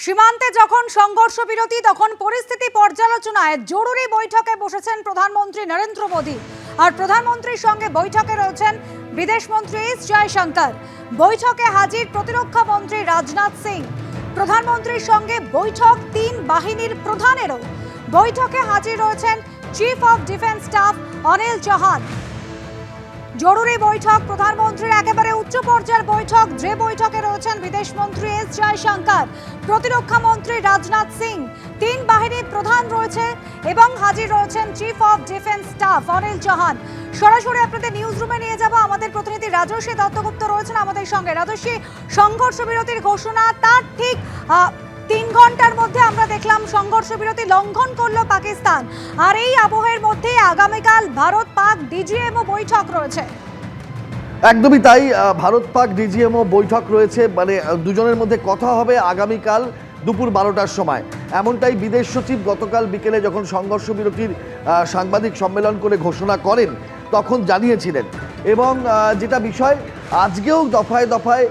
সীমান্তে যখন সংঘর্ষ বিরতি তখন পরিস্থিতি পর্যালোচনায় জরুরি বৈঠকে বসেছেন প্রধানমন্ত্রী নরেন্দ্র মোদী। আর প্রধানমন্ত্রীর সঙ্গে বৈঠকে রয়েছেন বিদেশমন্ত্রী এস জয়শঙ্কর। বৈঠকে হাজির প্রতিরক্ষা মন্ত্রী রাজনাথ সিং। প্রধানমন্ত্রীর সঙ্গে বৈঠক তিন বাহিনীর প্রধানেরও। বৈঠকে হাজির রয়েছেন chief of defence staff Anil Chauhan. জরুরি বৈঠক প্রধানমন্ত্রীর একেবারে উচ্চ পর্যায়ের বৈঠক, যে বৈঠকে রয়েছেন বিদেশমন্ত্রী এস জয়শঙ্কর, প্রতিরক্ষা মন্ত্রী রাজনাথ সিং, তিন বাহিনীর প্রধান রয়েছে এবং হাজির রয়েছেন chief of defence staff Anil Chauhan. সরাসরি আপনাদের নিউজ রুমে নিয়ে যাব। আমাদের প্রতিনিধি রাজস্বী দত্তগুপ্ত রয়েছেন আমাদের সঙ্গে। রাজস্বী, সংঘর্ষ বিরতির ঘোষণা তার ঠিক 3 ঘন্টার মধ্যে আমরা দেখলাম সংঘর্ষ বিরতি লঙ্ঘন করলো পাকিস্তান। আর এই আবহের মধ্যে আগামীকাল ভারত পাক ডিজিএমও বৈঠক রয়েছে। একদমই তাই, ভারত পাক ডিজিএমও বৈঠক রয়েছে। মানে দুজনের মধ্যে কথা হবে আগামীকাল দুপুর 12টার সময়। এমনটাই বিদেশ সচিব গতকাল বিকেলে যখন সংঘর্ষ বিরতির সাংবাদিক সম্মেলন করে ঘোষণা করেন তখন জানিয়েছিলেন। এবং যেটা বিষয়, আজকেও দফায় দফায়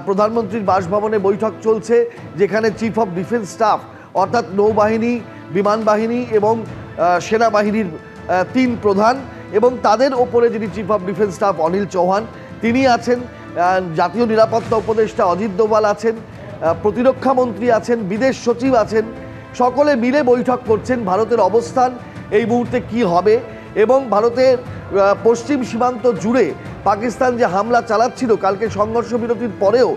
প্রধানমন্ত্রীর বাসভবনে বৈঠক চলছে, যেখানে চিফ অফ ডিফেন্স স্টাফ অর্থাৎ নৌবাহিনী, বিমান বাহিনী এবং সেনাবাহিনীর 3 প্রধান এবং তাদের ওপরে যিনি chief of defence staff Anil Chauhan তিনি আছেন, জাতীয় নিরাপত্তা উপদেষ্টা অজিত দোভাল আছেন, প্রতিরক্ষা মন্ত্রী আছেন, বিদেশ সচিব আছেন। সকলে মিলে বৈঠক করছেন ভারতের অবস্থান এই মুহূর্তে কি হবে এবং ভারতের পশ্চিম সীমান্ত জুড়ে পাকিস্তান যে হামলা চালাচ্ছিল কালকে সংঘর্ষ বিরতির পরেও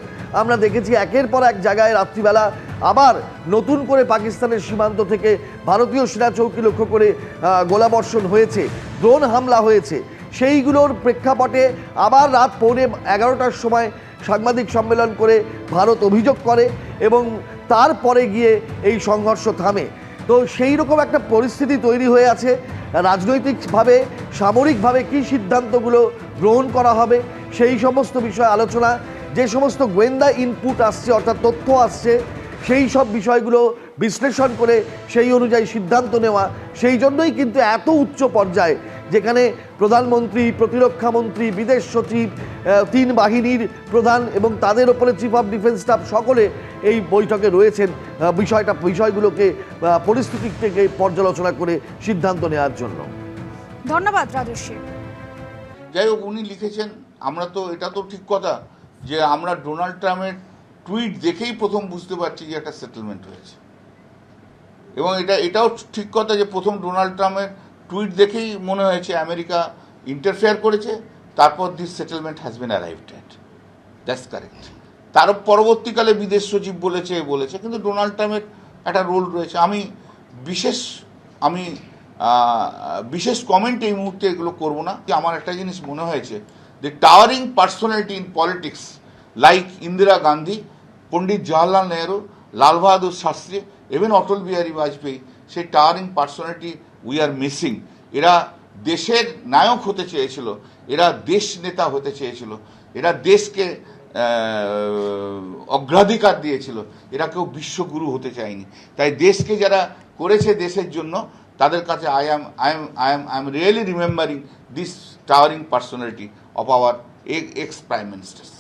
আমরা দেখেছি একের পর এক জায়গায় রাত্রিবেলা আবার নতুন করে পাকিস্তানের সীমান্ত থেকে ভারতীয় সেনা চৌকি লক্ষ্য করে গোলাবর্ষণ হয়েছে, ড্রোন হামলা হয়েছে। সেইগুলোর প্রেক্ষাপটে আবার রাত 11:15টার সময় সাংবাদিক সম্মেলন করে ভারত অভিযোগ করে এবং তারপরে গিয়ে এই সংঘর্ষ থামে। তো সেই রকম একটা পরিস্থিতি তৈরি হয়ে আছে। রাজনৈতিকভাবে, সামরিকভাবে কী সিদ্ধান্তগুলো গ্রহণ করা হবে সেই সমস্ত বিষয়ে আলোচনা, যে সমস্ত গোয়েন্দা ইনপুট আসছে অর্থাৎ তথ্য আসছে সেই সব বিষয়গুলো বিশ্লেষণ করে সেই অনুযায়ী সিদ্ধান্ত নেওয়া। সেই জন্যই কিন্তু এত উচ্চ পর্যায়ে, যেখানে প্রধানমন্ত্রী, প্রতিরক্ষা মন্ত্রী, বিদেশ সচিব, 3 বাহিনীর প্রধান এবং তাদের ওপরে চিফ অফ ডিফেন্স স্টাফ সকলে এই বৈঠকে রয়েছেন বিষয়গুলোকে পরিস্থিতি থেকে পর্যালোচনা করে সিদ্ধান্ত নেওয়ার জন্য। ধন্যবাদ রাজস্বী। যাই হোক, উনি লিখেছেন, আমরা তো এটা তো ঠিক কথা যে আমরা ডোনাল্ড ট্রাম্পের টুইট দেখেই প্রথম বুঝতে পারছি যে একটা সেটেলমেন্ট হয়েছে, এবং এটাও ঠিক কথা যে প্রথম ডোনাল্ড ট্রাম্পের টুইট দেখেই মনে হয়েছে আমেরিকা ইন্টারফেয়ার করেছে, তারপর this settlement has been arrived at. That's correct. তার পরবর্তীকালে বিদেশ সচিব বলেছে, কিন্তু ডোনাল্ড ট্রাম্পের একটা রোল রয়েছে। আমি বিশেষ কমেন্ট এই মুহূর্তে এগুলো করবো না। আমার একটা জিনিস মনে হয়েছে, the towering personality in politics like Indira Gandhi, Pandit Jawaharlal Nehru, Lal Bahadur Shastri, even Atal Bihari Vajpayee, সেই towering personality we are missing. এরা দেশের নায়ক হতে চেয়েছিল, এরা দেশ নেতা হতে চেয়েছিল, এরা দেশকে অগ্রাধিকার দিয়েছিল, এরা কেউ বিশ্বগুরু হতে চায়নি। তাই দেশকে যারা করেছে দেশের জন্য, তাদের কাছে I am really remembering this towering personality of our ex-prime ministers.